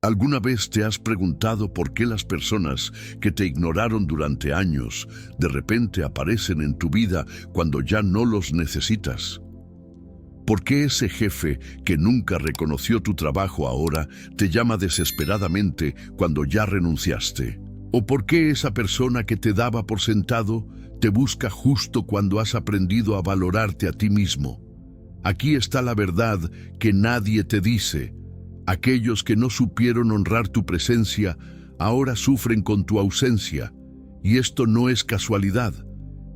¿Alguna vez te has preguntado por qué las personas que te ignoraron durante años de repente aparecen en tu vida cuando ya no los necesitas? ¿Por qué ese jefe que nunca reconoció tu trabajo ahora te llama desesperadamente cuando ya renunciaste? ¿O por qué esa persona que te daba por sentado te busca justo cuando has aprendido a valorarte a ti mismo? Aquí está la verdad que nadie te dice. Aquellos que no supieron honrar tu presencia ahora sufren con tu ausencia. Y esto no es casualidad,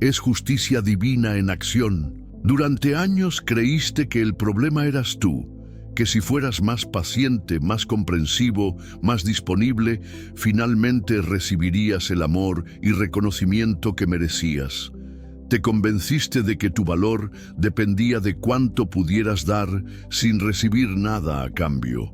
es justicia divina en acción. Durante años creíste que el problema eras tú, que si fueras más paciente, más comprensivo, más disponible, finalmente recibirías el amor y reconocimiento que merecías. Te convenciste de que tu valor dependía de cuánto pudieras dar sin recibir nada a cambio.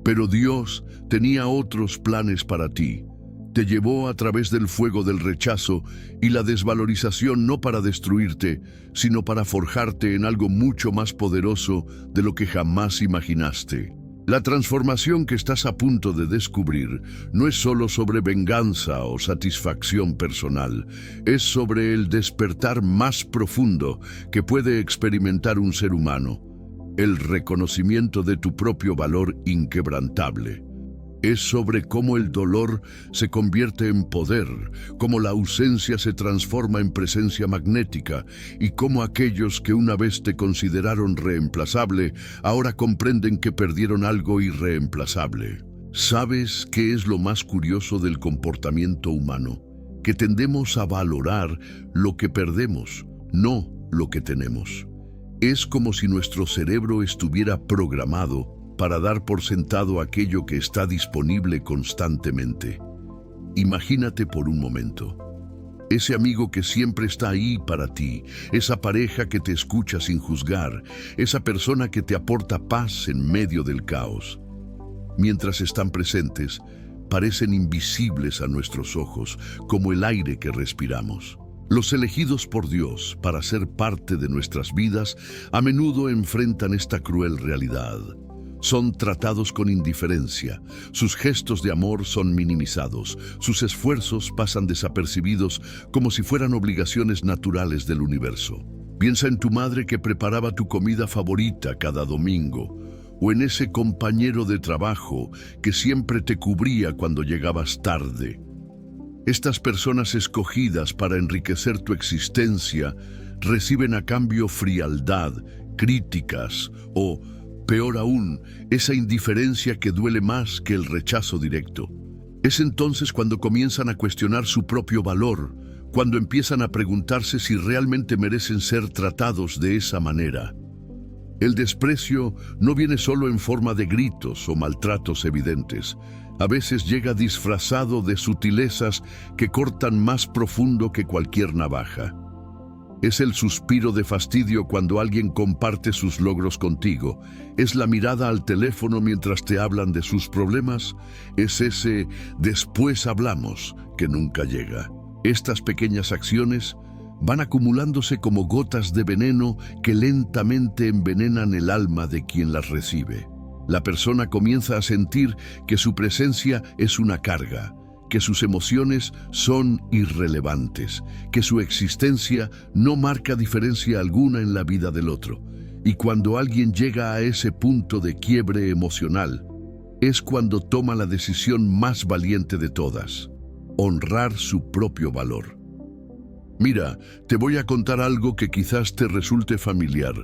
Pero Dios tenía otros planes para ti. Te llevó a través del fuego del rechazo y la desvalorización no para destruirte, sino para forjarte en algo mucho más poderoso de lo que jamás imaginaste. La transformación que estás a punto de descubrir no es solo sobre venganza o satisfacción personal, es sobre el despertar más profundo que puede experimentar un ser humano, el reconocimiento de tu propio valor inquebrantable. Es sobre cómo el dolor se convierte en poder, cómo la ausencia se transforma en presencia magnética y cómo aquellos que una vez te consideraron reemplazable ahora comprenden que perdieron algo irreemplazable. ¿Sabes qué es lo más curioso del comportamiento humano? Que tendemos a valorar lo que perdemos, no lo que tenemos. Es como si nuestro cerebro estuviera programado para dar por sentado aquello que está disponible constantemente. Imagínate por un momento. Ese amigo que siempre está ahí para ti, esa pareja que te escucha sin juzgar, esa persona que te aporta paz en medio del caos. Mientras están presentes, parecen invisibles a nuestros ojos, como el aire que respiramos. Los elegidos por Dios para ser parte de nuestras vidas a menudo enfrentan esta cruel realidad. Son tratados con indiferencia, sus gestos de amor son minimizados, sus esfuerzos pasan desapercibidos como si fueran obligaciones naturales del universo. Piensa en tu madre que preparaba tu comida favorita cada domingo, o en ese compañero de trabajo que siempre te cubría cuando llegabas tarde. Estas personas escogidas para enriquecer tu existencia reciben a cambio frialdad, críticas o, peor aún, esa indiferencia que duele más que el rechazo directo. Es entonces cuando comienzan a cuestionar su propio valor, cuando empiezan a preguntarse si realmente merecen ser tratados de esa manera. El desprecio no viene solo en forma de gritos o maltratos evidentes. A veces llega disfrazado de sutilezas que cortan más profundo que cualquier navaja. Es el suspiro de fastidio cuando alguien comparte sus logros contigo. Es la mirada al teléfono mientras te hablan de sus problemas. Es ese "después hablamos" que nunca llega. Estas pequeñas acciones van acumulándose como gotas de veneno que lentamente envenenan el alma de quien las recibe. La persona comienza a sentir que su presencia es una carga, que sus emociones son irrelevantes, que su existencia no marca diferencia alguna en la vida del otro. Y cuando alguien llega a ese punto de quiebre emocional, es cuando toma la decisión más valiente de todas: honrar su propio valor. Mira, te voy a contar algo que quizás te resulte familiar.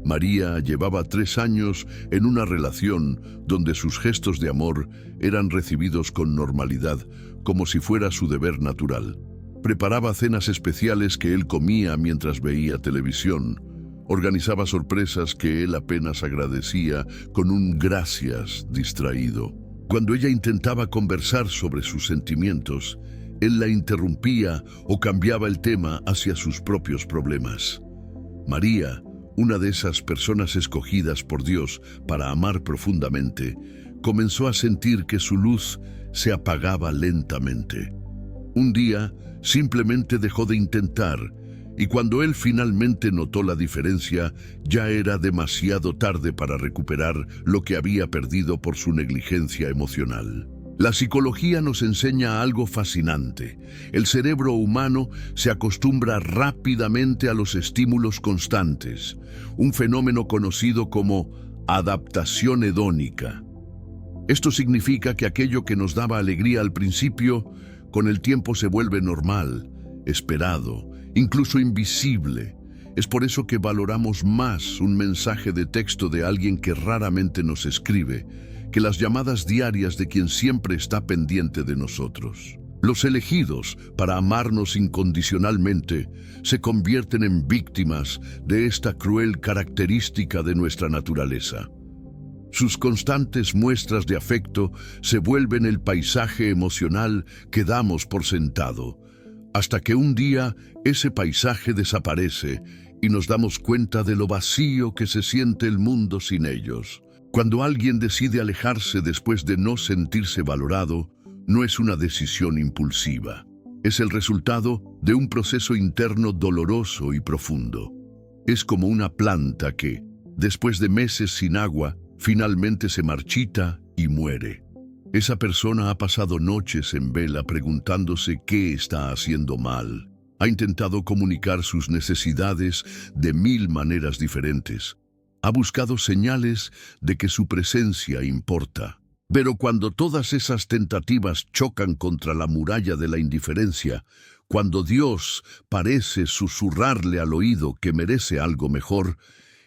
María llevaba 3 años en una relación donde sus gestos de amor eran recibidos con normalidad, como si fuera su deber natural. Preparaba cenas especiales que él comía mientras veía televisión. Organizaba sorpresas que él apenas agradecía con un gracias distraído. Cuando ella intentaba conversar sobre sus sentimientos, él la interrumpía o cambiaba el tema hacia sus propios problemas. María, una de esas personas escogidas por Dios para amar profundamente, comenzó a sentir que su luz se apagaba lentamente. Un día, simplemente dejó de intentar Y cuando él finalmente notó la diferencia, ya era demasiado tarde para recuperar lo que había perdido por su negligencia emocional. La psicología nos enseña algo fascinante. El cerebro humano se acostumbra rápidamente a los estímulos constantes, un fenómeno conocido como adaptación hedónica. Esto significa que aquello que nos daba alegría al principio, con el tiempo se vuelve normal, esperado, incluso invisible. Es por eso que valoramos más un mensaje de texto de alguien que raramente nos escribe, que las llamadas diarias de quien siempre está pendiente de nosotros. Los elegidos para amarnos incondicionalmente se convierten en víctimas de esta cruel característica de nuestra naturaleza. Sus constantes muestras de afecto se vuelven el paisaje emocional que damos por sentado, hasta que un día ese paisaje desaparece y nos damos cuenta de lo vacío que se siente el mundo sin ellos. Cuando alguien decide alejarse después de no sentirse valorado, no es una decisión impulsiva. Es el resultado de un proceso interno doloroso y profundo. Es como una planta que, después de meses sin agua, finalmente se marchita y muere. Esa persona ha pasado noches en vela preguntándose qué está haciendo mal. Ha intentado comunicar sus necesidades de 1000 maneras diferentes. Ha buscado señales de que su presencia importa. Pero cuando todas esas tentativas chocan contra la muralla de la indiferencia, cuando Dios parece susurrarle al oído que merece algo mejor,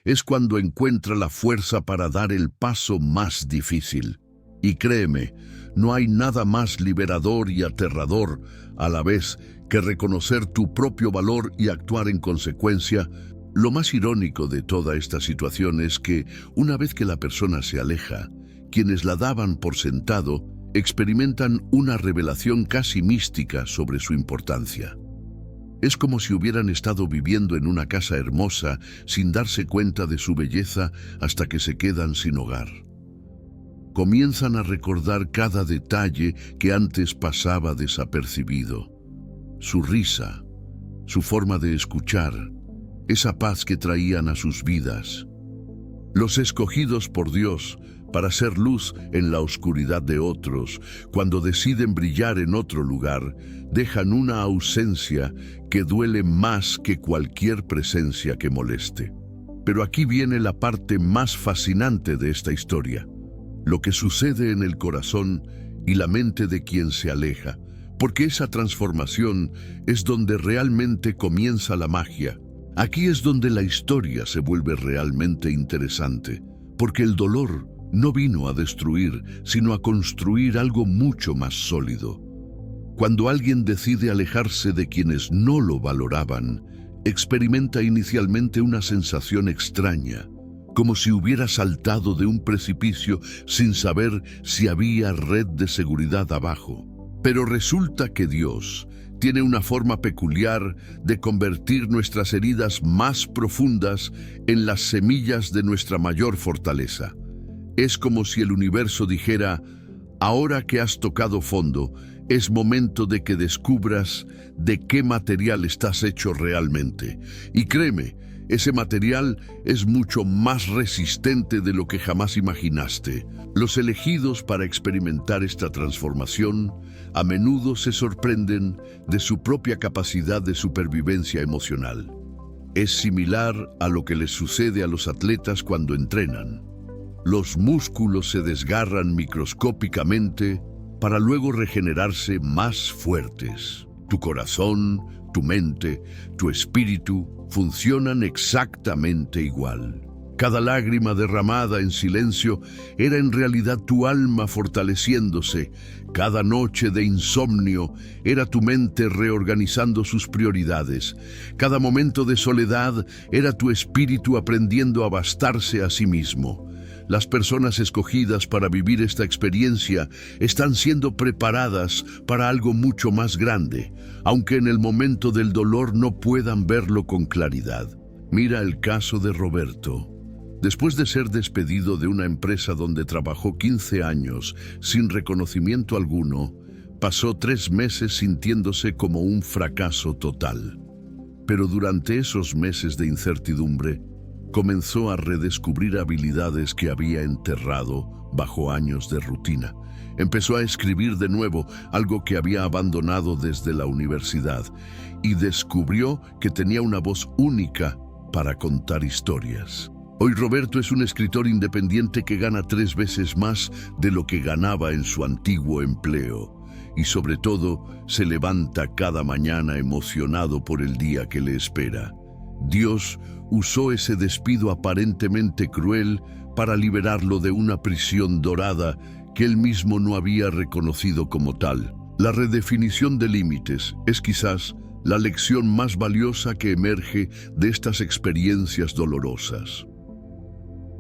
es cuando encuentra la fuerza para dar el paso más difícil. Y créeme, no hay nada más liberador y aterrador a la vez que reconocer tu propio valor y actuar en consecuencia. Lo más irónico de toda esta situación es que, una vez que la persona se aleja, quienes la daban por sentado experimentan una revelación casi mística sobre su importancia. Es como si hubieran estado viviendo en una casa hermosa sin darse cuenta de su belleza hasta que se quedan sin hogar. Comienzan a recordar cada detalle que antes pasaba desapercibido. Su risa, su forma de escuchar, esa paz que traían a sus vidas. Los escogidos por Dios para ser luz en la oscuridad de otros, cuando deciden brillar en otro lugar, dejan una ausencia que duele más que cualquier presencia que moleste. Pero aquí viene la parte más fascinante de esta historia, lo que sucede en el corazón y la mente de quien se aleja, porque esa transformación es donde realmente comienza la magia. Aquí es donde la historia se vuelve realmente interesante, porque el dolor no vino a destruir, sino a construir algo mucho más sólido. Cuando alguien decide alejarse de quienes no lo valoraban, experimenta inicialmente una sensación extraña, como si hubiera saltado de un precipicio sin saber si había red de seguridad abajo. Pero resulta que Dios tiene una forma peculiar de convertir nuestras heridas más profundas en las semillas de nuestra mayor fortaleza. Es como si el universo dijera: ahora que has tocado fondo, es momento de que descubras de qué material estás hecho realmente. Y créeme, ese material es mucho más resistente de lo que jamás imaginaste. Los elegidos para experimentar esta transformación a menudo se sorprenden de su propia capacidad de supervivencia emocional. Es similar a lo que les sucede a los atletas cuando entrenan. Los músculos se desgarran microscópicamente para luego regenerarse más fuertes. Tu corazón, tu mente, tu espíritu funcionan exactamente igual. Cada lágrima derramada en silencio era en realidad tu alma fortaleciéndose. Cada noche de insomnio era tu mente reorganizando sus prioridades. Cada momento de soledad era tu espíritu aprendiendo a bastarse a sí mismo. Las personas escogidas para vivir esta experiencia están siendo preparadas para algo mucho más grande, aunque en el momento del dolor no puedan verlo con claridad. Mira el caso de Roberto. Después de ser despedido de una empresa donde trabajó 15 años sin reconocimiento alguno, pasó 3 meses sintiéndose como un fracaso total. Pero durante esos meses de incertidumbre, comenzó a redescubrir habilidades que había enterrado bajo años de rutina. Empezó a escribir de nuevo, algo que había abandonado desde la universidad, y descubrió que tenía una voz única para contar historias. Hoy Roberto es un escritor independiente que gana 3 veces más de lo que ganaba en su antiguo empleo, y sobre todo se levanta cada mañana emocionado por el día que le espera. Dios usó ese despido aparentemente cruel para liberarlo de una prisión dorada que él mismo no había reconocido como tal. La redefinición de límites es quizás la lección más valiosa que emerge de estas experiencias dolorosas.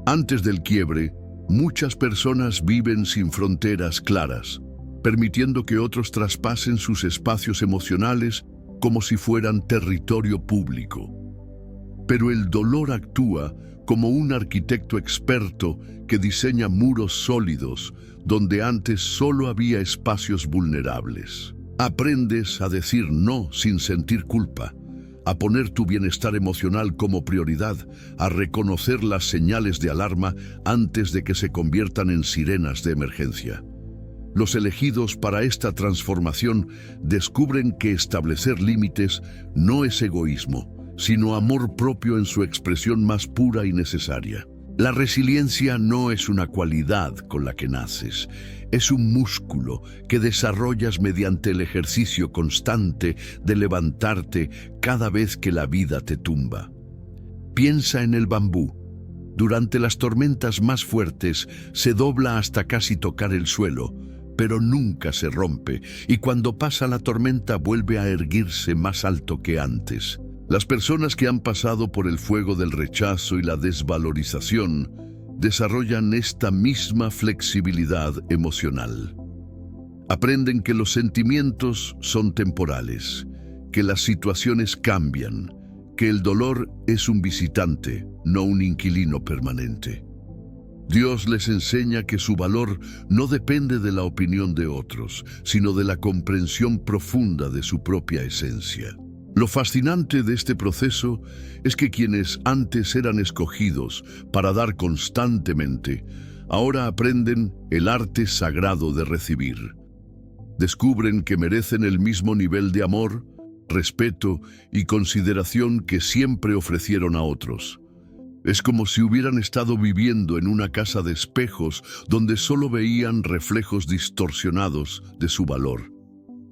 Antes del quiebre, muchas personas viven sin fronteras claras, permitiendo que otros traspasen sus espacios emocionales como si fueran territorio público. Pero el dolor actúa como un arquitecto experto que diseña muros sólidos donde antes solo había espacios vulnerables. Aprendes a decir no sin sentir culpa, a poner tu bienestar emocional como prioridad, a reconocer las señales de alarma antes de que se conviertan en sirenas de emergencia. Los elegidos para esta transformación descubren que establecer límites no es egoísmo, sino amor propio en su expresión más pura y necesaria. La resiliencia no es una cualidad con la que naces, es un músculo que desarrollas mediante el ejercicio constante de levantarte cada vez que la vida te tumba. Piensa en el bambú. Durante las tormentas más fuertes se dobla hasta casi tocar el suelo, pero nunca se rompe, y cuando pasa la tormenta vuelve a erguirse más alto que antes. Las personas que han pasado por el fuego del rechazo y la desvalorización desarrollan esta misma flexibilidad emocional. Aprenden que los sentimientos son temporales, que las situaciones cambian, que el dolor es un visitante, no un inquilino permanente. Dios les enseña que su valor no depende de la opinión de otros, sino de la comprensión profunda de su propia esencia. Lo fascinante de este proceso es que quienes antes eran escogidos para dar constantemente, ahora aprenden el arte sagrado de recibir. Descubren que merecen el mismo nivel de amor, respeto y consideración que siempre ofrecieron a otros. Es como si hubieran estado viviendo en una casa de espejos donde solo veían reflejos distorsionados de su valor.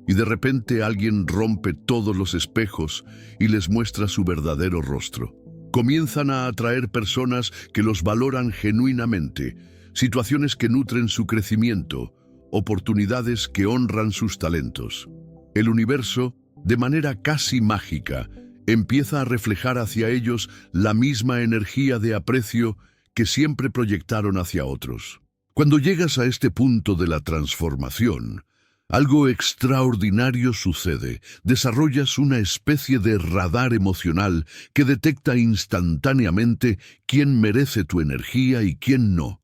Y de repente alguien rompe todos los espejos y les muestra su verdadero rostro. Comienzan a atraer personas que los valoran genuinamente, situaciones que nutren su crecimiento, oportunidades que honran sus talentos. El universo, de manera casi mágica, empieza a reflejar hacia ellos la misma energía de aprecio que siempre proyectaron hacia otros. Cuando llegas a este punto de la transformación, algo extraordinario sucede. Desarrollas una especie de radar emocional que detecta instantáneamente quién merece tu energía y quién no.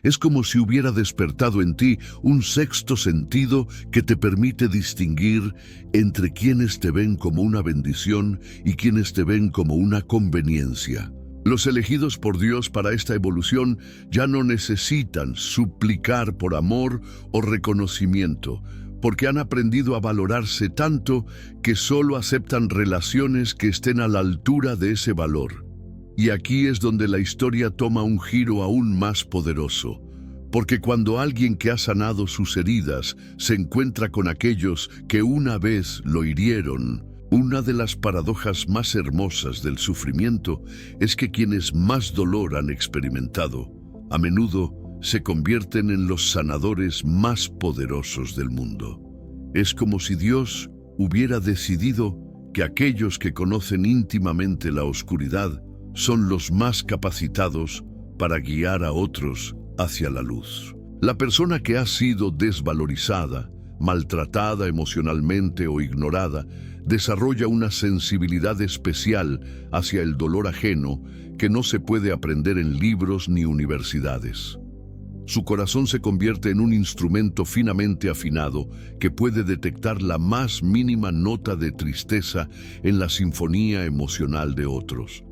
Es como si hubiera despertado en ti un sexto sentido que te permite distinguir entre quienes te ven como una bendición y quienes te ven como una conveniencia. Los elegidos por Dios para esta evolución ya no necesitan suplicar por amor o reconocimiento, porque han aprendido a valorarse tanto que solo aceptan relaciones que estén a la altura de ese valor. Y aquí es donde la historia toma un giro aún más poderoso, porque cuando alguien que ha sanado sus heridas se encuentra con aquellos que una vez lo hirieron, una de las paradojas más hermosas del sufrimiento es que quienes más dolor han experimentado, a menudo se convierten en los sanadores más poderosos del mundo. Es como si Dios hubiera decidido que aquellos que conocen íntimamente la oscuridad son los más capacitados para guiar a otros hacia la luz. La persona que ha sido desvalorizada, maltratada emocionalmente o ignorada, desarrolla una sensibilidad especial hacia el dolor ajeno que no se puede aprender en libros ni universidades. Su corazón se convierte en un instrumento finamente afinado que puede detectar la más mínima nota de tristeza en la sinfonía emocional de otros.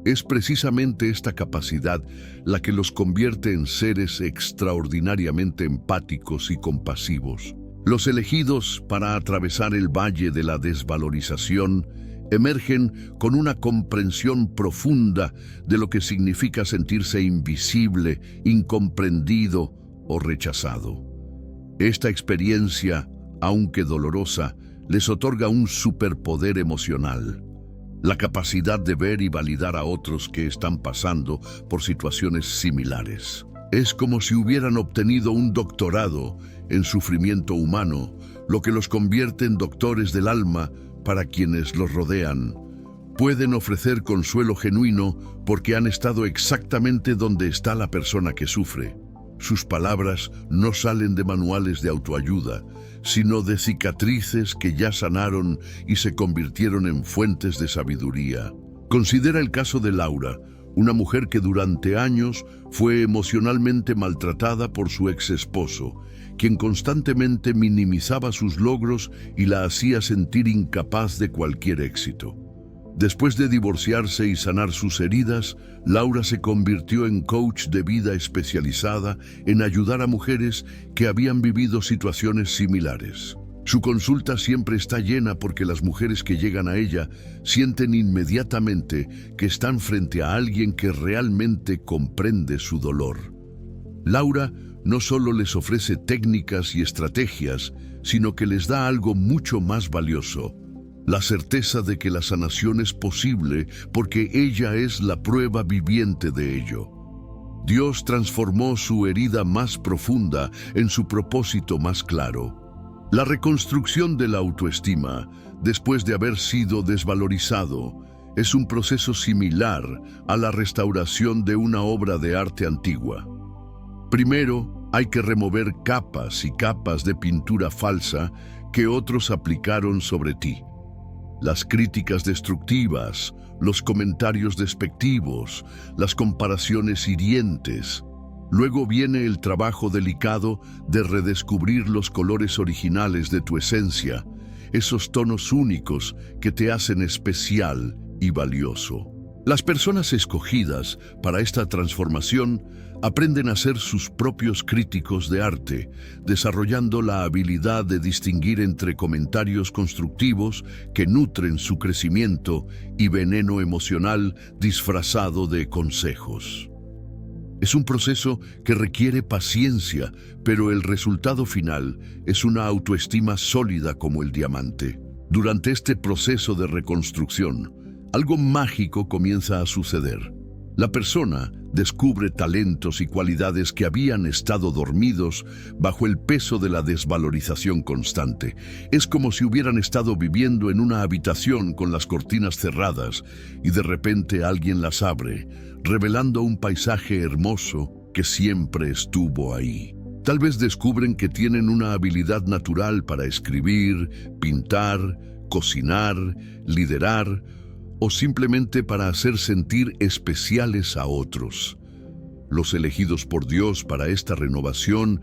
Es precisamente esta capacidad la que los convierte en seres extraordinariamente empáticos y compasivos. Los elegidos para atravesar el valle de la desvalorización emergen con una comprensión profunda de lo que significa sentirse invisible, incomprendido o rechazado. Esta experiencia, aunque dolorosa, les otorga un superpoder emocional: la capacidad de ver y validar a otros que están pasando por situaciones similares. Es como si hubieran obtenido un doctorado en sufrimiento humano, lo que los convierte en doctores del alma para quienes los rodean. Pueden ofrecer consuelo genuino porque han estado exactamente donde está la persona que sufre. Sus palabras no salen de manuales de autoayuda, sino de cicatrices que ya sanaron y se convirtieron en fuentes de sabiduría. Considera el caso de Laura, una mujer que durante años fue emocionalmente maltratada por su ex esposo, quien constantemente minimizaba sus logros y la hacía sentir incapaz de cualquier éxito. Después de divorciarse y sanar sus heridas, Laura se convirtió en coach de vida especializada en ayudar a mujeres que habían vivido situaciones similares. Su consulta siempre está llena porque las mujeres que llegan a ella sienten inmediatamente que están frente a alguien que realmente comprende su dolor. Laura no solo les ofrece técnicas y estrategias, sino que les da algo mucho más valioso: la certeza de que la sanación es posible porque ella es la prueba viviente de ello. Dios transformó su herida más profunda en su propósito más claro. La reconstrucción de la autoestima, después de haber sido desvalorizado, es un proceso similar a la restauración de una obra de arte antigua. Primero, hay que remover capas y capas de pintura falsa que otros aplicaron sobre ti. Las críticas destructivas, los comentarios despectivos, las comparaciones hirientes. Luego viene el trabajo delicado de redescubrir los colores originales de tu esencia, esos tonos únicos que te hacen especial y valioso. Las personas escogidas para esta transformación aprenden a ser sus propios críticos de arte, desarrollando la habilidad de distinguir entre comentarios constructivos que nutren su crecimiento y veneno emocional disfrazado de consejos. Es un proceso que requiere paciencia, pero el resultado final es una autoestima sólida como el diamante. Durante este proceso de reconstrucción, algo mágico comienza a suceder. La persona descubre talentos y cualidades que habían estado dormidos bajo el peso de la desvalorización constante. Es como si hubieran estado viviendo en una habitación con las cortinas cerradas y de repente alguien las abre, revelando un paisaje hermoso que siempre estuvo ahí. Tal vez descubren que tienen una habilidad natural para escribir, pintar, cocinar, liderar, o simplemente para hacer sentir especiales a otros. Los elegidos por Dios para esta renovación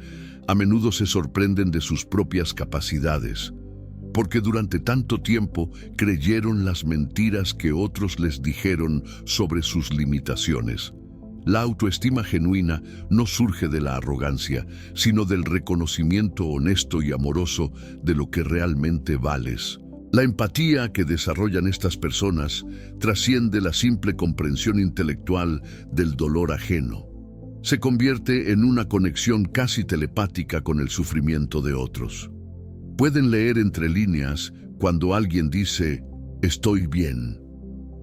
a menudo se sorprenden de sus propias capacidades, porque durante tanto tiempo creyeron las mentiras que otros les dijeron sobre sus limitaciones. La autoestima genuina no surge de la arrogancia, sino del reconocimiento honesto y amoroso de lo que realmente vales. La empatía que desarrollan estas personas trasciende la simple comprensión intelectual del dolor ajeno. Se convierte en una conexión casi telepática con el sufrimiento de otros. Pueden leer entre líneas cuando alguien dice, estoy bien,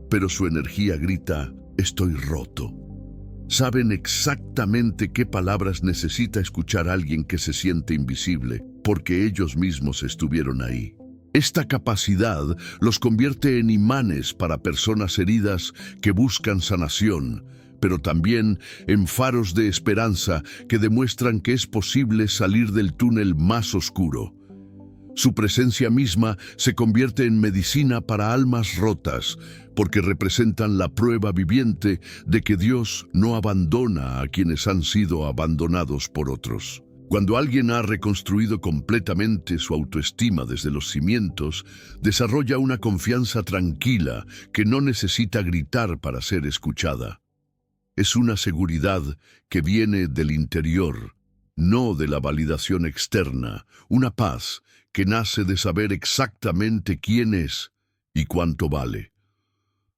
pero su energía grita, estoy roto. Saben exactamente qué palabras necesita escuchar alguien que se siente invisible, porque ellos mismos estuvieron ahí. Esta capacidad los convierte en imanes para personas heridas que buscan sanación, pero también en faros de esperanza que demuestran que es posible salir del túnel más oscuro. Su presencia misma se convierte en medicina para almas rotas, porque representan la prueba viviente de que Dios no abandona a quienes han sido abandonados por otros. Cuando alguien ha reconstruido completamente su autoestima desde los cimientos, desarrolla una confianza tranquila que no necesita gritar para ser escuchada. Es una seguridad que viene del interior, no de la validación externa, una paz que nace de saber exactamente quién es y cuánto vale.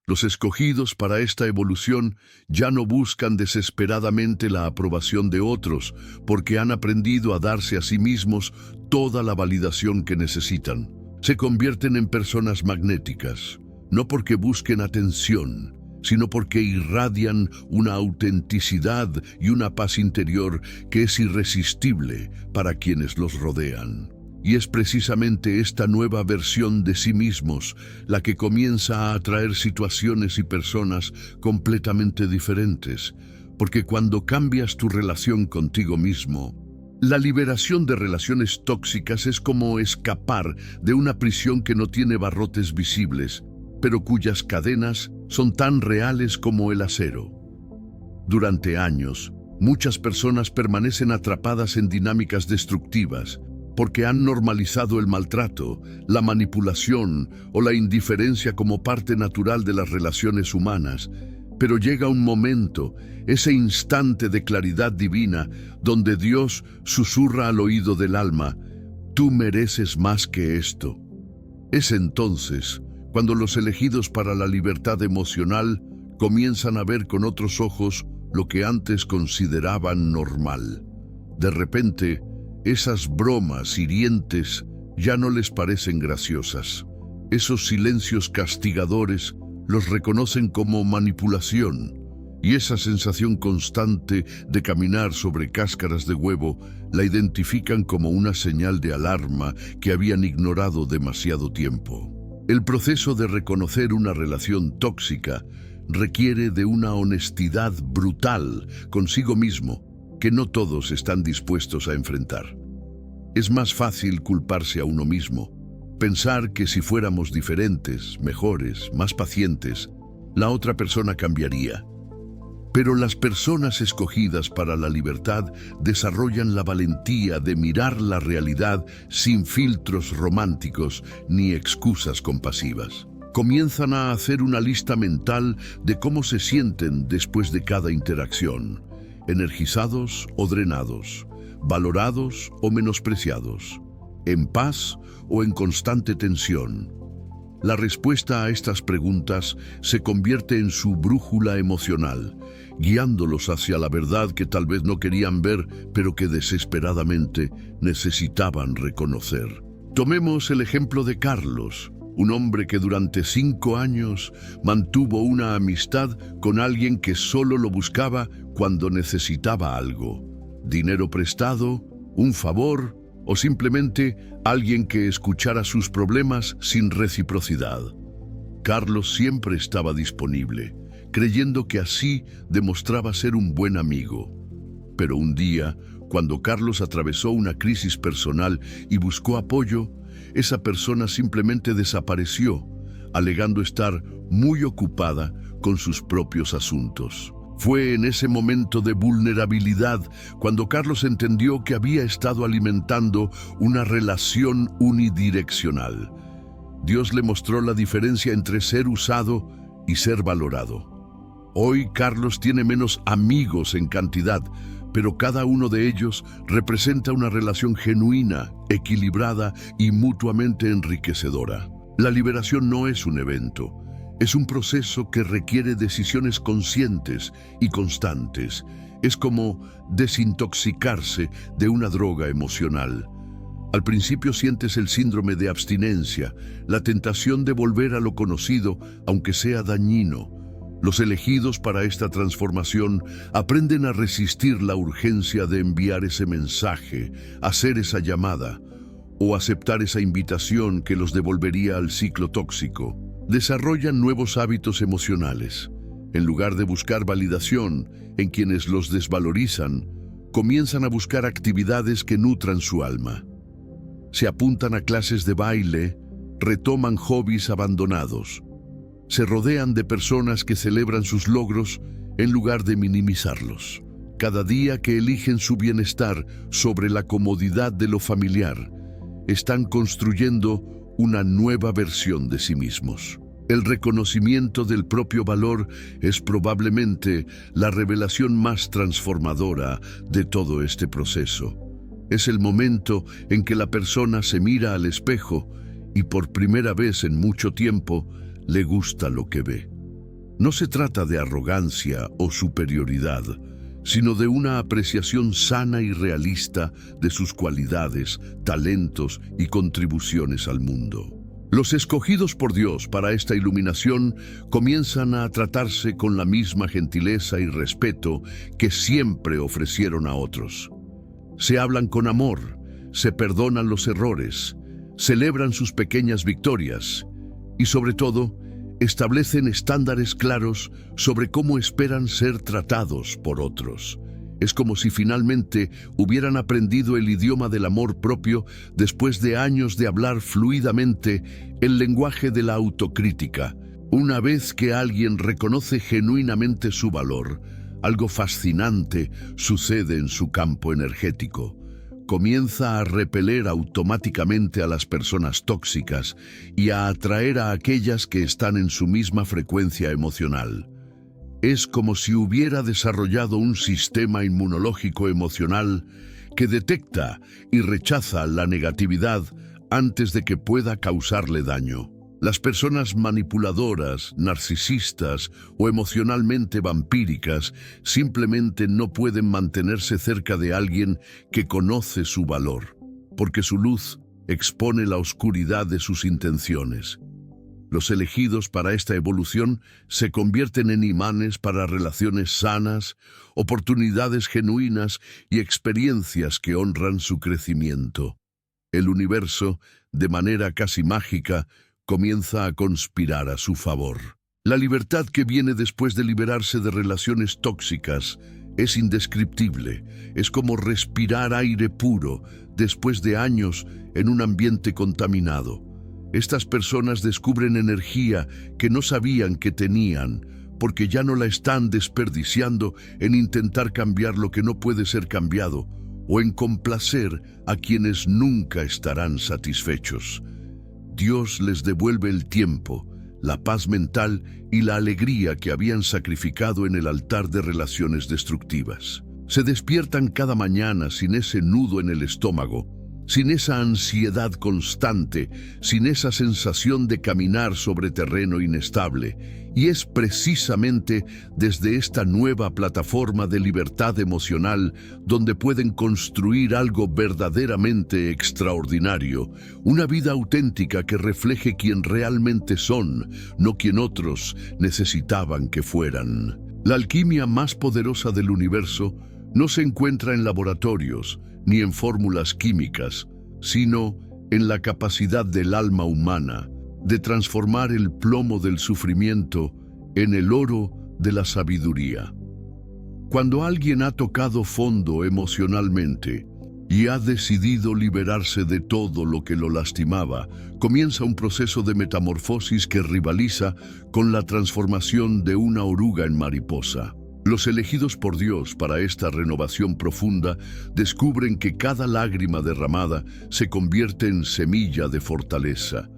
Los escogidos para esta evolución ya no buscan desesperadamente la aprobación de otros, porque han aprendido a darse a sí mismos toda la validación que necesitan. Se convierten en personas magnéticas, no porque busquen atención, sino porque irradian una autenticidad y una paz interior que es irresistible para quienes los rodean. Y es precisamente esta nueva versión de sí mismos la que comienza a atraer situaciones y personas completamente diferentes, porque cuando cambias tu relación contigo mismo, la liberación de relaciones tóxicas es como escapar de una prisión que no tiene barrotes visibles, pero cuyas cadenas son tan reales como el acero. Durante años, muchas personas permanecen atrapadas en dinámicas destructivas, porque han normalizado el maltrato, la manipulación o la indiferencia como parte natural de las relaciones humanas. Pero llega un momento, ese instante de claridad divina, donde Dios susurra al oído del alma: «Tú mereces más que esto». Es entonces cuando los elegidos para la libertad emocional comienzan a ver con otros ojos lo que antes consideraban normal. De repente, esas bromas hirientes ya no les parecen graciosas. Esos silencios castigadores los reconocen como manipulación, y esa sensación constante de caminar sobre cáscaras de huevo la identifican como una señal de alarma que habían ignorado demasiado tiempo. El proceso de reconocer una relación tóxica requiere de una honestidad brutal consigo mismo que no todos están dispuestos a enfrentar. Es más fácil culparse a uno mismo, pensar que si fuéramos diferentes, mejores, más pacientes, la otra persona cambiaría. Pero las personas escogidas para la libertad desarrollan la valentía de mirar la realidad sin filtros románticos ni excusas compasivas. Comienzan a hacer una lista mental de cómo se sienten después de cada interacción: energizados o drenados, valorados o menospreciados, en paz o en constante tensión. La respuesta a estas preguntas se convierte en su brújula emocional, guiándolos hacia la verdad que tal vez no querían ver, pero que desesperadamente necesitaban reconocer. Tomemos el ejemplo de Carlos, un hombre que durante 5 años mantuvo una amistad con alguien que solo lo buscaba cuando necesitaba algo: dinero prestado, un favor o simplemente alguien que escuchara sus problemas sin reciprocidad. Carlos siempre estaba disponible, creyendo que así demostraba ser un buen amigo. Pero un día, cuando Carlos atravesó una crisis personal y buscó apoyo, esa persona simplemente desapareció, alegando estar muy ocupada con sus propios asuntos. Fue en ese momento de vulnerabilidad cuando Carlos entendió que había estado alimentando una relación unidireccional. Dios le mostró la diferencia entre ser usado y ser valorado. Hoy Carlos tiene menos amigos en cantidad, pero cada uno de ellos representa una relación genuina, equilibrada y mutuamente enriquecedora. La liberación no es un evento. Es un proceso que requiere decisiones conscientes y constantes. Es como desintoxicarse de una droga emocional. Al principio sientes el síndrome de abstinencia, la tentación de volver a lo conocido, aunque sea dañino. Los elegidos para esta transformación aprenden a resistir la urgencia de enviar ese mensaje, hacer esa llamada, o aceptar esa invitación que los devolvería al ciclo tóxico. Desarrollan nuevos hábitos emocionales. En lugar de buscar validación en quienes los desvalorizan, comienzan a buscar actividades que nutran su alma. Se apuntan a clases de baile, retoman hobbies abandonados. Se rodean de personas que celebran sus logros en lugar de minimizarlos. Cada día que eligen su bienestar sobre la comodidad de lo familiar, están construyendo una nueva versión de sí mismos. El reconocimiento del propio valor es probablemente la revelación más transformadora de todo este proceso. Es el momento en que la persona se mira al espejo y por primera vez en mucho tiempo le gusta lo que ve. No se trata de arrogancia o superioridad, sino de una apreciación sana y realista de sus cualidades, talentos y contribuciones al mundo. Los escogidos por Dios para esta iluminación comienzan a tratarse con la misma gentileza y respeto que siempre ofrecieron a otros. Se hablan con amor, se perdonan los errores, celebran sus pequeñas victorias y, sobre todo, establecen estándares claros sobre cómo esperan ser tratados por otros. Es como si finalmente hubieran aprendido el idioma del amor propio después de años de hablar fluidamente el lenguaje de la autocrítica. Una vez que alguien reconoce genuinamente su valor, algo fascinante sucede en su campo energético. Comienza a repeler automáticamente a las personas tóxicas y a atraer a aquellas que están en su misma frecuencia emocional. Es como si hubiera desarrollado un sistema inmunológico emocional que detecta y rechaza la negatividad antes de que pueda causarle daño. Las personas manipuladoras, narcisistas o emocionalmente vampíricas simplemente no pueden mantenerse cerca de alguien que conoce su valor, porque su luz expone la oscuridad de sus intenciones. Los elegidos para esta evolución se convierten en imanes para relaciones sanas, oportunidades genuinas y experiencias que honran su crecimiento. El universo, de manera casi mágica, comienza a conspirar a su favor. La libertad que viene después de liberarse de relaciones tóxicas es indescriptible. Es como respirar aire puro después de años en un ambiente contaminado. Estas personas descubren energía que no sabían que tenían, porque ya no la están desperdiciando en intentar cambiar lo que no puede ser cambiado o en complacer a quienes nunca estarán satisfechos. Dios les devuelve el tiempo, la paz mental y la alegría que habían sacrificado en el altar de relaciones destructivas. Se despiertan cada mañana sin ese nudo en el estómago, sin esa ansiedad constante, sin esa sensación de caminar sobre terreno inestable. Y es precisamente desde esta nueva plataforma de libertad emocional donde pueden construir algo verdaderamente extraordinario, una vida auténtica que refleje quién realmente son, no quien otros necesitaban que fueran. La alquimia más poderosa del universo no se encuentra en laboratorios ni en fórmulas químicas, sino en la capacidad del alma humana de transformar el plomo del sufrimiento en el oro de la sabiduría. Cuando alguien ha tocado fondo emocionalmente y ha decidido liberarse de todo lo que lo lastimaba, comienza un proceso de metamorfosis que rivaliza con la transformación de una oruga en mariposa. Los elegidos por Dios para esta renovación profunda descubren que cada lágrima derramada se convierte en semilla de fortaleza.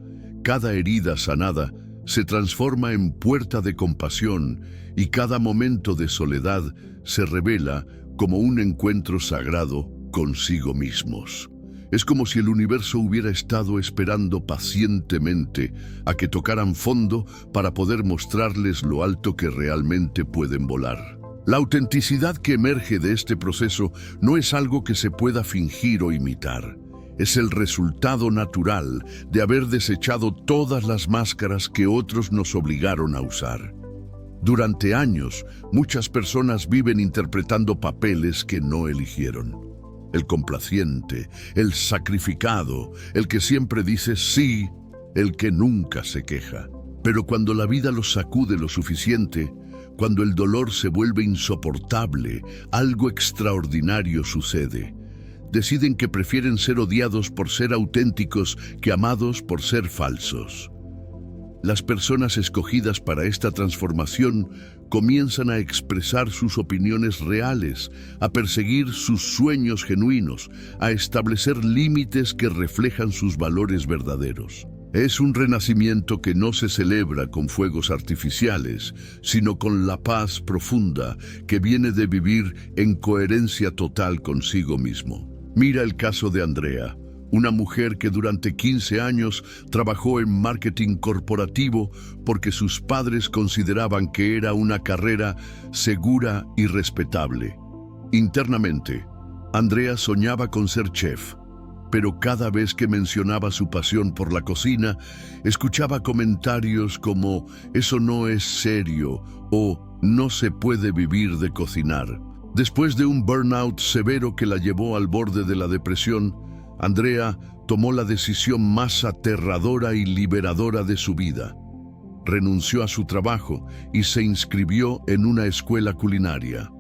Cada herida sanada se transforma en puerta de compasión y cada momento de soledad se revela como un encuentro sagrado consigo mismos. Es como si el universo hubiera estado esperando pacientemente a que tocaran fondo para poder mostrarles lo alto que realmente pueden volar. La autenticidad que emerge de este proceso no es algo que se pueda fingir o imitar. Es el resultado natural de haber desechado todas las máscaras que otros nos obligaron a usar. Durante años, muchas personas viven interpretando papeles que no eligieron. El complaciente, el sacrificado, el que siempre dice sí, el que nunca se queja. Pero cuando la vida los sacude lo suficiente, cuando el dolor se vuelve insoportable, algo extraordinario sucede. deciden que prefieren ser odiados por ser auténticos que amados por ser falsos. Las personas escogidas para esta transformación comienzan a expresar sus opiniones reales, a perseguir sus sueños genuinos, a establecer límites que reflejan sus valores verdaderos. Es un renacimiento que no se celebra con fuegos artificiales, sino con la paz profunda que viene de vivir en coherencia total consigo mismo. Mira el caso de Andrea, una mujer que durante 15 años trabajó en marketing corporativo porque sus padres consideraban que era una carrera segura y respetable. Internamente, Andrea soñaba con ser chef, pero cada vez que mencionaba su pasión por la cocina, escuchaba comentarios como «eso no es serio» o «no se puede vivir de cocinar». Después de un burnout severo que la llevó al borde de la depresión, Andrea tomó la decisión más aterradora y liberadora de su vida. Renunció a su trabajo y se inscribió en una escuela culinaria.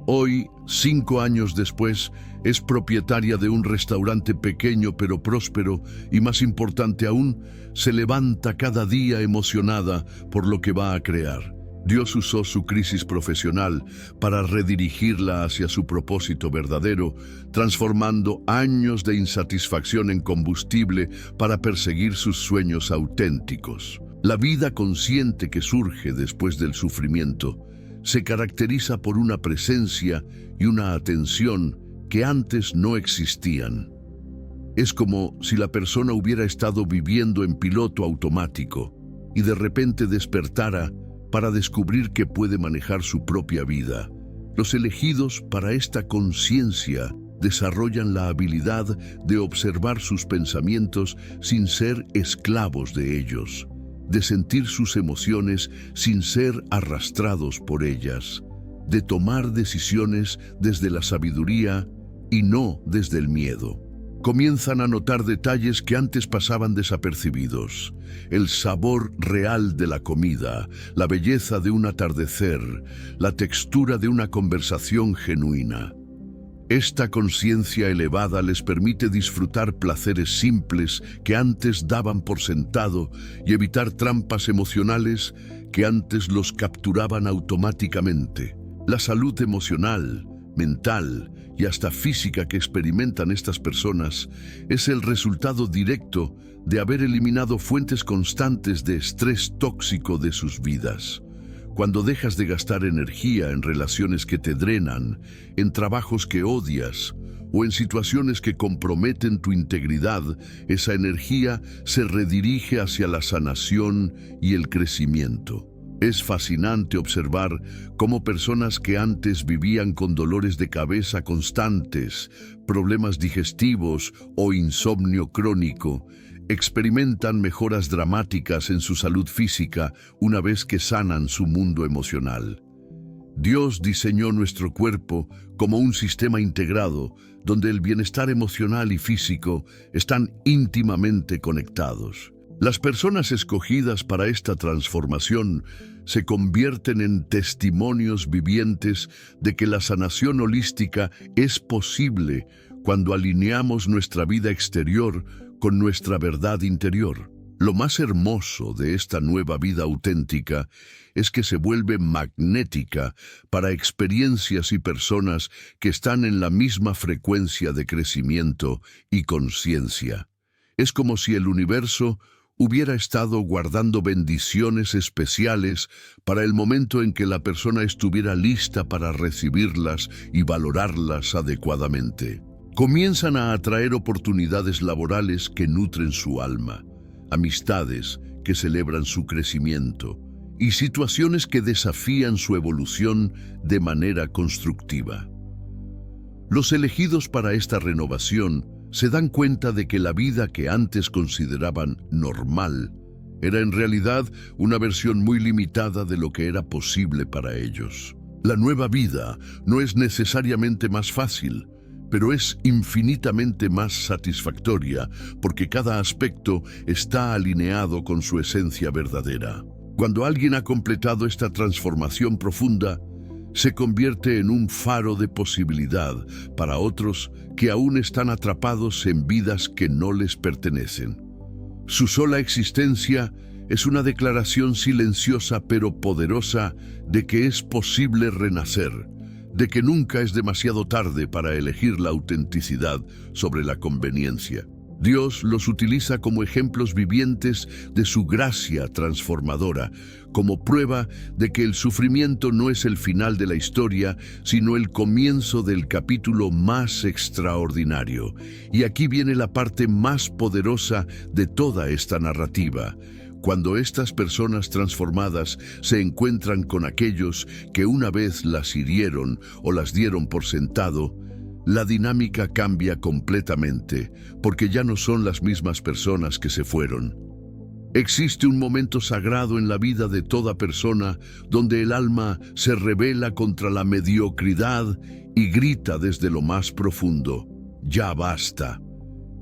Hoy, 5 años después, es propietaria de un restaurante pequeño pero próspero y, más importante aún, se levanta cada día emocionada por lo que va a crear. Dios usó su crisis profesional para redirigirla hacia su propósito verdadero, transformando años de insatisfacción en combustible para perseguir sus sueños auténticos. La vida consciente que surge después del sufrimiento se caracteriza por una presencia y una atención que antes no existían. Es como si la persona hubiera estado viviendo en piloto automático y de repente despertara para descubrir que puede manejar su propia vida. Los elegidos para esta conciencia desarrollan la habilidad de observar sus pensamientos sin ser esclavos de ellos, de sentir sus emociones sin ser arrastrados por ellas, de tomar decisiones desde la sabiduría y no desde el miedo. Comienzan a notar detalles que antes pasaban desapercibidos: el sabor real de la comida, la belleza de un atardecer, la textura de una conversación genuina. Esta conciencia elevada les permite disfrutar placeres simples que antes daban por sentado y evitar trampas emocionales que antes los capturaban automáticamente. La salud emocional, mental y hasta física que experimentan estas personas es el resultado directo de haber eliminado fuentes constantes de estrés tóxico de sus vidas. Cuando dejas de gastar energía en relaciones que te drenan, en trabajos que odias o en situaciones que comprometen tu integridad, esa energía se redirige hacia la sanación y el crecimiento. Es fascinante observar cómo personas que antes vivían con dolores de cabeza constantes, problemas digestivos o insomnio crónico, experimentan mejoras dramáticas en su salud física una vez que sanan su mundo emocional. Dios diseñó nuestro cuerpo como un sistema integrado donde el bienestar emocional y físico están íntimamente conectados. Las personas escogidas para esta transformación se convierten en testimonios vivientes de que la sanación holística es posible cuando alineamos nuestra vida exterior con nuestra verdad interior. Lo más hermoso de esta nueva vida auténtica es que se vuelve magnética para experiencias y personas que están en la misma frecuencia de crecimiento y conciencia. Es como si el universo hubiera estado guardando bendiciones especiales para el momento en que la persona estuviera lista para recibirlas y valorarlas adecuadamente. Comienzan a atraer oportunidades laborales que nutren su alma, amistades que celebran su crecimiento y situaciones que desafían su evolución de manera constructiva. Los elegidos para esta renovación se dan cuenta de que la vida que antes consideraban normal era en realidad una versión muy limitada de lo que era posible para ellos. La nueva vida no es necesariamente más fácil, pero es infinitamente más satisfactoria porque cada aspecto está alineado con su esencia verdadera. Cuando alguien ha completado esta transformación profunda, se convierte en un faro de posibilidad para otros que aún están atrapados en vidas que no les pertenecen. Su sola existencia es una declaración silenciosa pero poderosa de que es posible renacer, de que nunca es demasiado tarde para elegir la autenticidad sobre la conveniencia. Dios los utiliza como ejemplos vivientes de su gracia transformadora, como prueba de que el sufrimiento no es el final de la historia, sino el comienzo del capítulo más extraordinario. Y aquí viene la parte más poderosa de toda esta narrativa. Cuando estas personas transformadas se encuentran con aquellos que una vez las hirieron o las dieron por sentado, la dinámica cambia completamente, porque ya no son las mismas personas que se fueron. Existe un momento sagrado en la vida de toda persona donde el alma se rebela contra la mediocridad y grita desde lo más profundo: «Ya basta».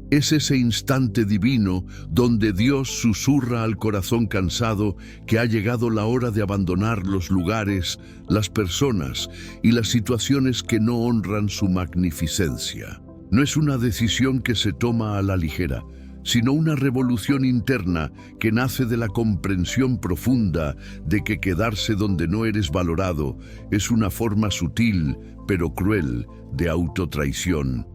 Es ese instante divino donde Dios susurra al corazón cansado que ha llegado la hora de abandonar los lugares, las personas y las situaciones que no honran su magnificencia. No es una decisión que se toma a la ligera, sino una revolución interna que nace de la comprensión profunda de que quedarse donde no eres valorado es una forma sutil pero cruel de autotraición.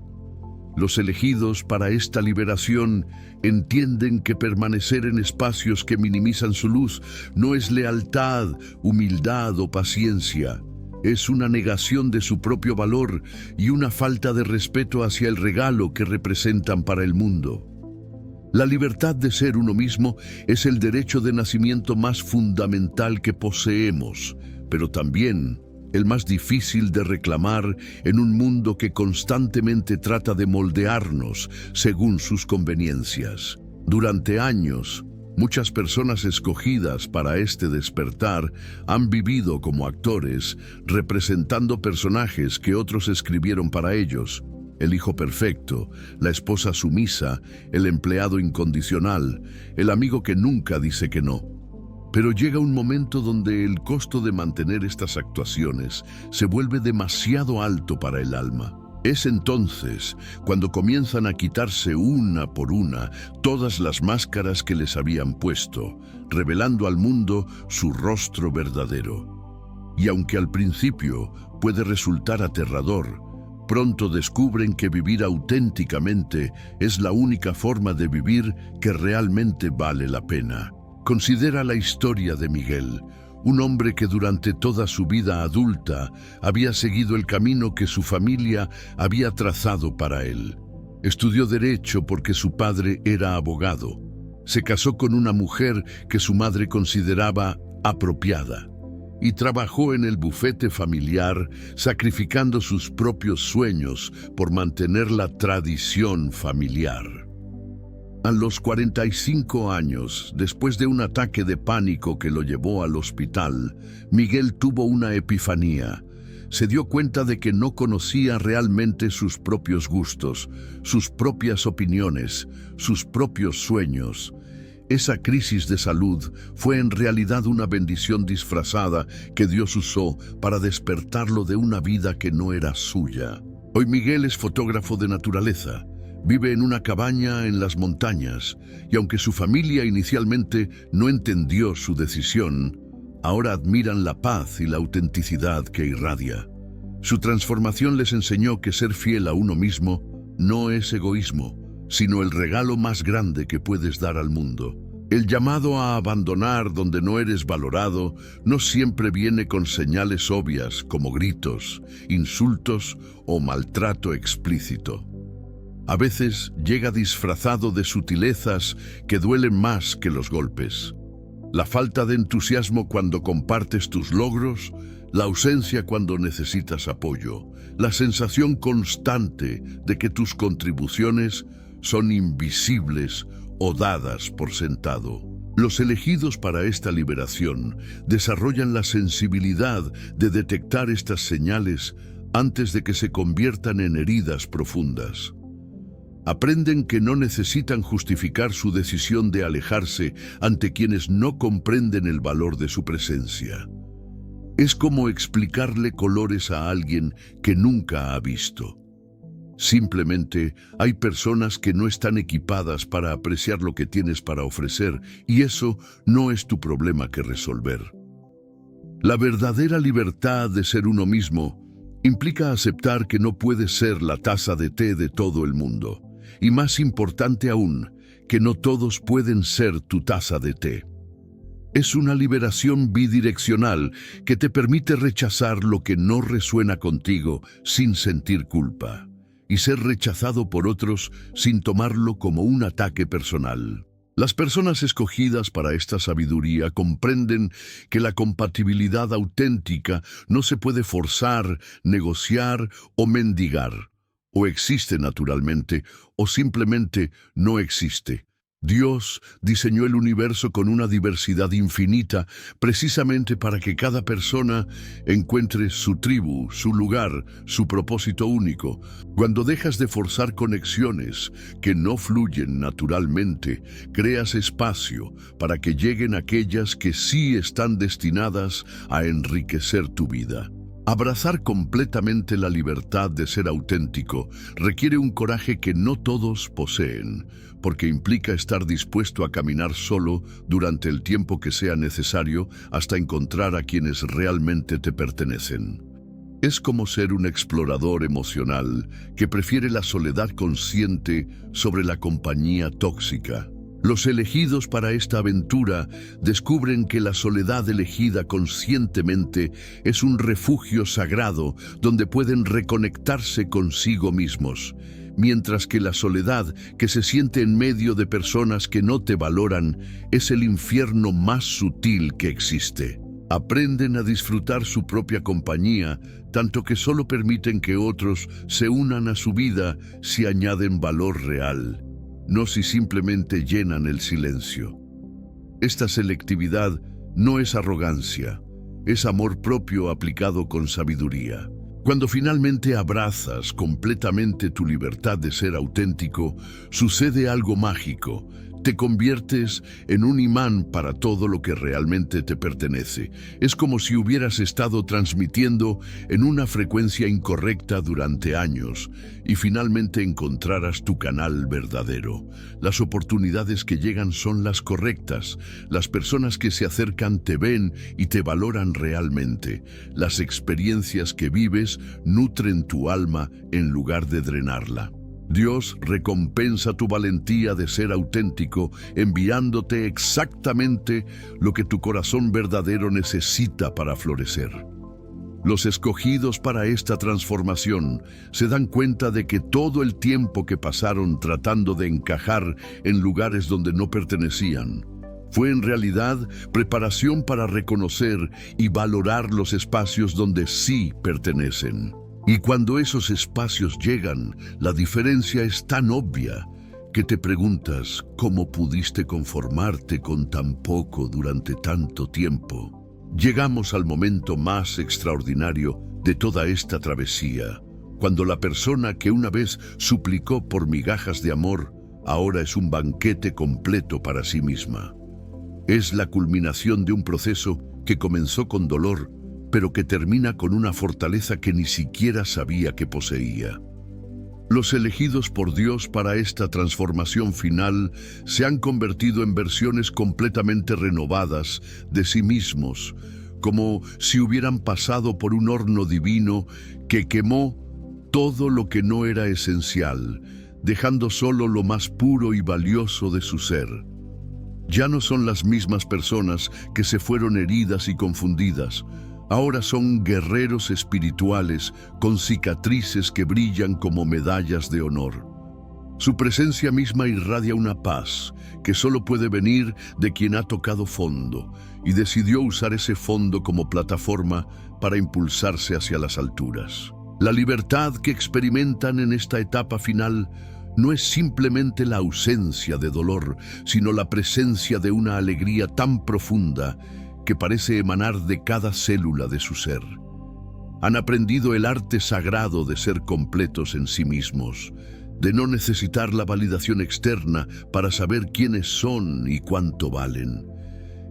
Los elegidos para esta liberación entienden que permanecer en espacios que minimizan su luz no es lealtad, humildad o paciencia. Es una negación de su propio valor y una falta de respeto hacia el regalo que representan para el mundo. La libertad de ser uno mismo es el derecho de nacimiento más fundamental que poseemos, pero también el más difícil de reclamar en un mundo que constantemente trata de moldearnos según sus conveniencias. Durante años, muchas personas escogidas para este despertar han vivido como actores, representando personajes que otros escribieron para ellos: el hijo perfecto, la esposa sumisa, el empleado incondicional, el amigo que nunca dice que no. Pero llega un momento donde el costo de mantener estas actuaciones se vuelve demasiado alto para el alma. Es entonces cuando comienzan a quitarse una por una todas las máscaras que les habían puesto, revelando al mundo su rostro verdadero. Y aunque al principio puede resultar aterrador, pronto descubren que vivir auténticamente es la única forma de vivir que realmente vale la pena. Considera la historia de Miguel, un hombre que durante toda su vida adulta había seguido el camino que su familia había trazado para él. Estudió Derecho porque su padre era abogado. Se casó con una mujer que su madre consideraba apropiada y trabajó en el bufete familiar, sacrificando sus propios sueños por mantener la tradición familiar. A los 45 años, después de un ataque de pánico que lo llevó al hospital, Miguel tuvo una epifanía. Se dio cuenta de que no conocía realmente sus propios gustos, sus propias opiniones, sus propios sueños. Esa crisis de salud fue en realidad una bendición disfrazada que Dios usó para despertarlo de una vida que no era suya. Hoy Miguel es fotógrafo de naturaleza. Vive en una cabaña en las montañas, y aunque su familia inicialmente no entendió su decisión, ahora admiran la paz y la autenticidad que irradia. Su transformación les enseñó que ser fiel a uno mismo no es egoísmo, sino el regalo más grande que puedes dar al mundo. El llamado a abandonar donde no eres valorado no siempre viene con señales obvias como gritos, insultos o maltrato explícito. A veces llega disfrazado de sutilezas que duelen más que los golpes. La falta de entusiasmo cuando compartes tus logros, la ausencia cuando necesitas apoyo, la sensación constante de que tus contribuciones son invisibles o dadas por sentado. Los elegidos para esta liberación desarrollan la sensibilidad de detectar estas señales antes de que se conviertan en heridas profundas. Aprenden que no necesitan justificar su decisión de alejarse ante quienes no comprenden el valor de su presencia. Es como explicarle colores a alguien que nunca ha visto. Simplemente hay personas que no están equipadas para apreciar lo que tienes para ofrecer, y eso no es tu problema que resolver. La verdadera libertad de ser uno mismo implica aceptar que no puedes ser la taza de té de todo el mundo, y más importante aún, que no todos pueden ser tu taza de té. Es una liberación bidireccional que te permite rechazar lo que no resuena contigo sin sentir culpa, y ser rechazado por otros sin tomarlo como un ataque personal. Las personas escogidas para esta sabiduría comprenden que la compatibilidad auténtica no se puede forzar, negociar o mendigar. O existe naturalmente, o simplemente no existe. Dios diseñó el universo con una diversidad infinita precisamente para que cada persona encuentre su tribu, su lugar, su propósito único. Cuando dejas de forzar conexiones que no fluyen naturalmente, creas espacio para que lleguen aquellas que sí están destinadas a enriquecer tu vida. Abrazar completamente la libertad de ser auténtico requiere un coraje que no todos poseen, porque implica estar dispuesto a caminar solo durante el tiempo que sea necesario hasta encontrar a quienes realmente te pertenecen. Es como ser un explorador emocional que prefiere la soledad consciente sobre la compañía tóxica. Los elegidos para esta aventura descubren que la soledad elegida conscientemente es un refugio sagrado donde pueden reconectarse consigo mismos, mientras que la soledad que se siente en medio de personas que no te valoran es el infierno más sutil que existe. Aprenden a disfrutar su propia compañía, tanto que solo permiten que otros se unan a su vida si añaden valor real, no si simplemente llenan el silencio. Esta selectividad no es arrogancia, es amor propio aplicado con sabiduría. Cuando finalmente abrazas completamente tu libertad de ser auténtico, sucede algo mágico. Te conviertes en un imán para todo lo que realmente te pertenece. Es como si hubieras estado transmitiendo en una frecuencia incorrecta durante años y finalmente encontraras tu canal verdadero. Las oportunidades que llegan son las correctas. Las personas que se acercan te ven y te valoran realmente. Las experiencias que vives nutren tu alma en lugar de drenarla. Dios recompensa tu valentía de ser auténtico, enviándote exactamente lo que tu corazón verdadero necesita para florecer. Los escogidos para esta transformación se dan cuenta de que todo el tiempo que pasaron tratando de encajar en lugares donde no pertenecían fue en realidad preparación para reconocer y valorar los espacios donde sí pertenecen. Y cuando esos espacios llegan, la diferencia es tan obvia que te preguntas cómo pudiste conformarte con tan poco durante tanto tiempo. Llegamos al momento más extraordinario de toda esta travesía, cuando la persona que una vez suplicó por migajas de amor, ahora es un banquete completo para sí misma. Es la culminación de un proceso que comenzó con dolor, pero que termina con una fortaleza que ni siquiera sabía que poseía. Los elegidos por Dios para esta transformación final se han convertido en versiones completamente renovadas de sí mismos, como si hubieran pasado por un horno divino que quemó todo lo que no era esencial, dejando solo lo más puro y valioso de su ser. Ya no son las mismas personas que se fueron heridas y confundidas. Ahora son guerreros espirituales con cicatrices que brillan como medallas de honor. Su presencia misma irradia una paz que solo puede venir de quien ha tocado fondo y decidió usar ese fondo como plataforma para impulsarse hacia las alturas. La libertad que experimentan en esta etapa final no es simplemente la ausencia de dolor, sino la presencia de una alegría tan profunda que parece emanar de cada célula de su ser. Han aprendido el arte sagrado de ser completos en sí mismos, de no necesitar la validación externa para saber quiénes son y cuánto valen.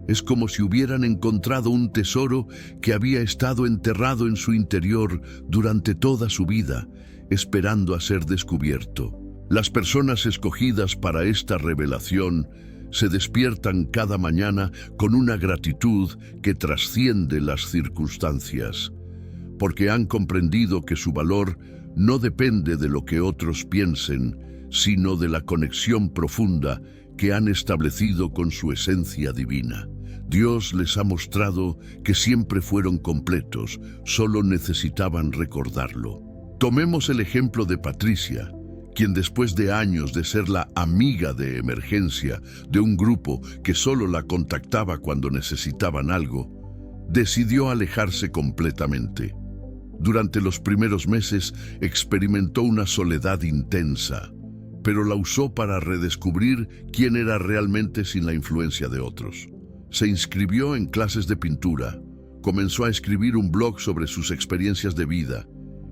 Es como si hubieran encontrado un tesoro que había estado enterrado en su interior durante toda su vida, esperando a ser descubierto. Las personas escogidas para esta revelación se despiertan cada mañana con una gratitud que trasciende las circunstancias, porque han comprendido que su valor no depende de lo que otros piensen, sino de la conexión profunda que han establecido con su esencia divina. Dios les ha mostrado que siempre fueron completos, solo necesitaban recordarlo. Tomemos el ejemplo de Patricia, quien después de años de ser la amiga de emergencia de un grupo que solo la contactaba cuando necesitaban algo, decidió alejarse completamente. Durante los primeros meses experimentó una soledad intensa, pero la usó para redescubrir quién era realmente sin la influencia de otros. Se inscribió en clases de pintura, comenzó a escribir un blog sobre sus experiencias de vida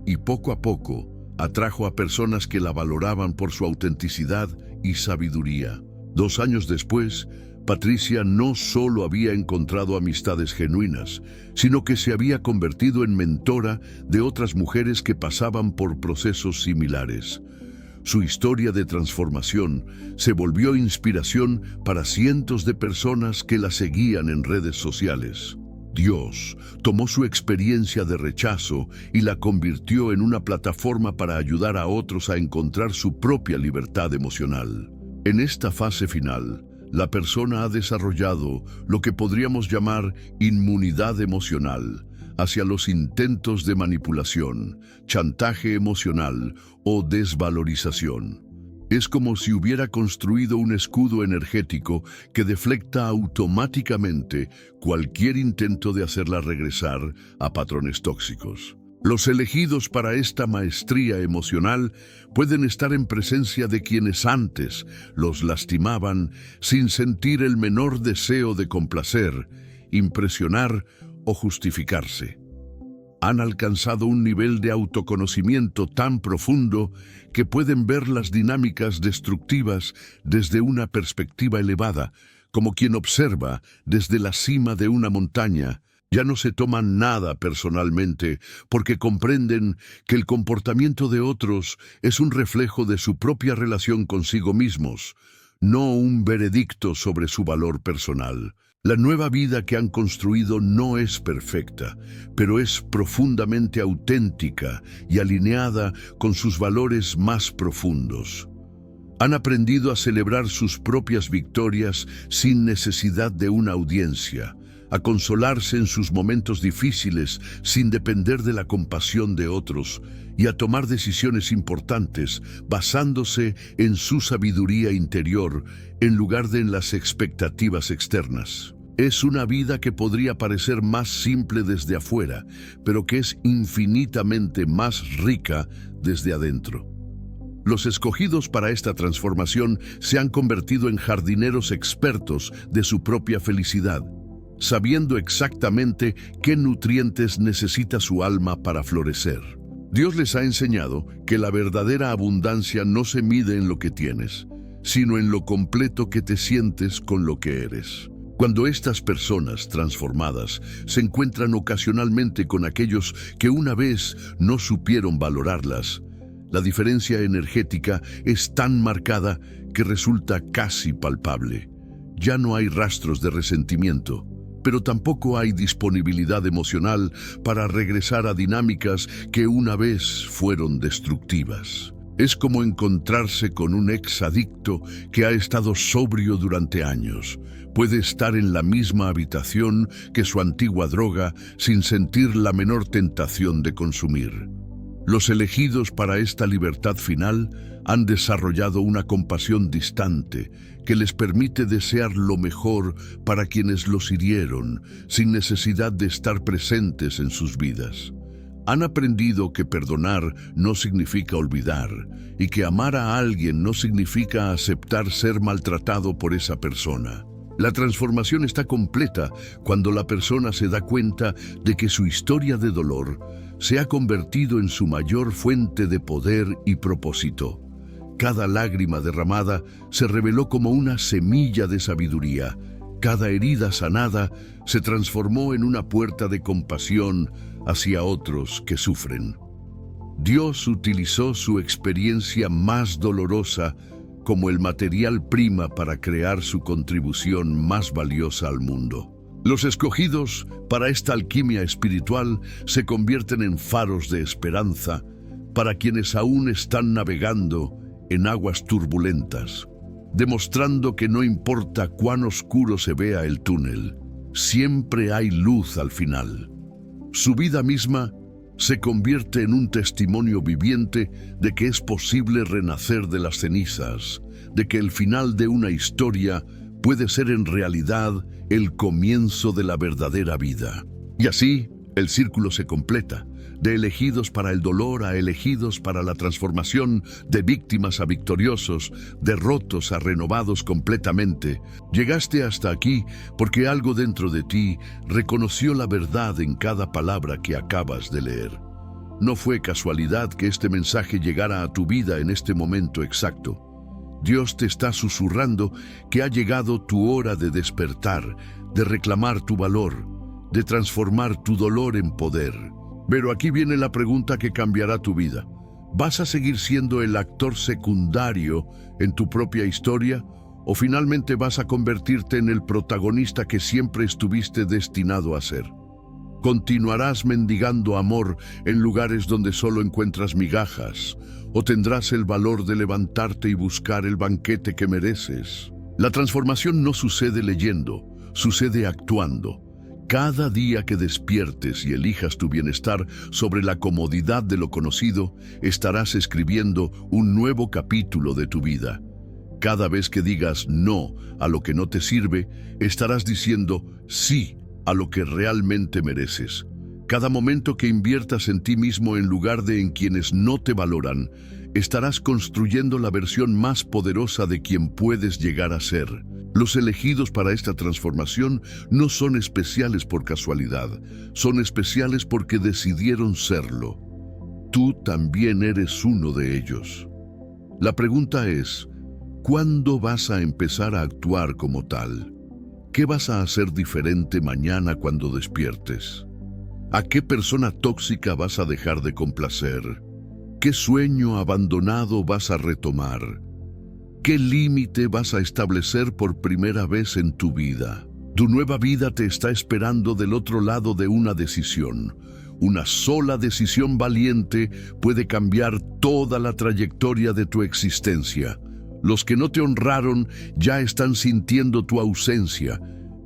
y poco a poco atrajo a personas que la valoraban por su autenticidad y sabiduría. 2 años después, Patricia no solo había encontrado amistades genuinas, sino que se había convertido en mentora de otras mujeres que pasaban por procesos similares. Su historia de transformación se volvió inspiración para cientos de personas que la seguían en redes sociales. Dios tomó su experiencia de rechazo y la convirtió en una plataforma para ayudar a otros a encontrar su propia libertad emocional. En esta fase final, la persona ha desarrollado lo que podríamos llamar inmunidad emocional hacia los intentos de manipulación, chantaje emocional o desvalorización. Es como si hubiera construido un escudo energético que deflecta automáticamente cualquier intento de hacerla regresar a patrones tóxicos. Los elegidos para esta maestría emocional pueden estar en presencia de quienes antes los lastimaban sin sentir el menor deseo de complacer, impresionar o justificarse. Han alcanzado un nivel de autoconocimiento tan profundo que pueden ver las dinámicas destructivas desde una perspectiva elevada, como quien observa desde la cima de una montaña. Ya no se toman nada personalmente porque comprenden que el comportamiento de otros es un reflejo de su propia relación consigo mismos, no un veredicto sobre su valor personal. La nueva vida que han construido no es perfecta, pero es profundamente auténtica y alineada con sus valores más profundos. Han aprendido a celebrar sus propias victorias sin necesidad de una audiencia, a consolarse en sus momentos difíciles sin depender de la compasión de otros y a tomar decisiones importantes basándose en su sabiduría interior en lugar de en las expectativas externas. Es una vida que podría parecer más simple desde afuera, pero que es infinitamente más rica desde adentro. Los escogidos para esta transformación se han convertido en jardineros expertos de su propia felicidad, sabiendo exactamente qué nutrientes necesita su alma para florecer. Dios les ha enseñado que la verdadera abundancia no se mide en lo que tienes, sino en lo completo que te sientes con lo que eres. Cuando estas personas transformadas se encuentran ocasionalmente con aquellos que una vez no supieron valorarlas, la diferencia energética es tan marcada que resulta casi palpable. Ya no hay rastros de resentimiento, pero tampoco hay disponibilidad emocional para regresar a dinámicas que una vez fueron destructivas. Es como encontrarse con un exadicto que ha estado sobrio durante años. Puede estar en la misma habitación que su antigua droga sin sentir la menor tentación de consumir. Los elegidos para esta libertad final han desarrollado una compasión distante que les permite desear lo mejor para quienes los hirieron, sin necesidad de estar presentes en sus vidas. Han aprendido que perdonar no significa olvidar y que amar a alguien no significa aceptar ser maltratado por esa persona. La transformación está completa cuando la persona se da cuenta de que su historia de dolor se ha convertido en su mayor fuente de poder y propósito. Cada lágrima derramada se reveló como una semilla de sabiduría. Cada herida sanada se transformó en una puerta de compasión hacia otros que sufren. Dios utilizó su experiencia más dolorosa como el material prima para crear su contribución más valiosa al mundo. Los escogidos para esta alquimia espiritual se convierten en faros de esperanza para quienes aún están navegando en aguas turbulentas, demostrando que no importa cuán oscuro se vea el túnel, siempre hay luz al final. Su vida misma se convierte en un testimonio viviente de que es posible renacer de las cenizas, de que el final de una historia puede ser en realidad el comienzo de la verdadera vida. Y así, el círculo se completa, de elegidos para el dolor a elegidos para la transformación, de víctimas a victoriosos, de rotos a renovados completamente. Llegaste hasta aquí porque algo dentro de ti reconoció la verdad en cada palabra que acabas de leer. No fue casualidad que este mensaje llegara a tu vida en este momento exacto. Dios te está susurrando que ha llegado tu hora de despertar, de reclamar tu valor, de transformar tu dolor en poder. Pero aquí viene la pregunta que cambiará tu vida. ¿Vas a seguir siendo el actor secundario en tu propia historia o finalmente vas a convertirte en el protagonista que siempre estuviste destinado a ser? ¿Continuarás mendigando amor en lugares donde solo encuentras migajas? ¿O tendrás el valor de levantarte y buscar el banquete que mereces? La transformación no sucede leyendo, sucede actuando. Cada día que despiertes y elijas tu bienestar sobre la comodidad de lo conocido, estarás escribiendo un nuevo capítulo de tu vida. Cada vez que digas no a lo que no te sirve, estarás diciendo sí a lo que realmente mereces. Cada momento que inviertas en ti mismo en lugar de en quienes no te valoran, estarás construyendo la versión más poderosa de quien puedes llegar a ser. Los elegidos para esta transformación no son especiales por casualidad, son especiales porque decidieron serlo. Tú también eres uno de ellos. La pregunta es, ¿cuándo vas a empezar a actuar como tal? ¿Qué vas a hacer diferente mañana cuando despiertes? ¿A qué persona tóxica vas a dejar de complacer? ¿Qué sueño abandonado vas a retomar? ¿Qué límite vas a establecer por primera vez en tu vida? Tu nueva vida te está esperando del otro lado de una decisión. Una sola decisión valiente puede cambiar toda la trayectoria de tu existencia. Los que no te honraron ya están sintiendo tu ausencia,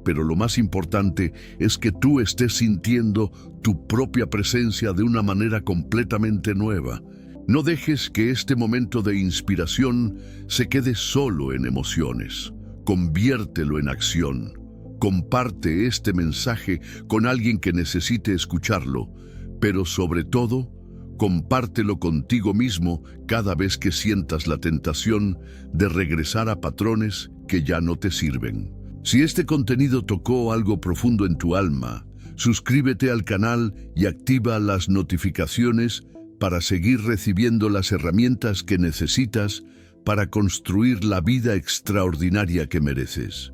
pero lo más importante es que tú estés sintiendo tu propia presencia de una manera completamente nueva. No dejes que este momento de inspiración se quede solo en emociones. Conviértelo en acción. Comparte este mensaje con alguien que necesite escucharlo, pero sobre todo, compártelo contigo mismo cada vez que sientas la tentación de regresar a patrones que ya no te sirven. Si este contenido tocó algo profundo en tu alma, suscríbete al canal y activa las notificaciones para seguir recibiendo las herramientas que necesitas para construir la vida extraordinaria que mereces.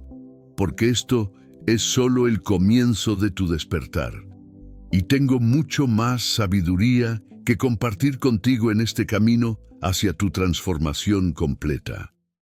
Porque esto es solo el comienzo de tu despertar. Y tengo mucho más sabiduría que compartir contigo en este camino hacia tu transformación completa.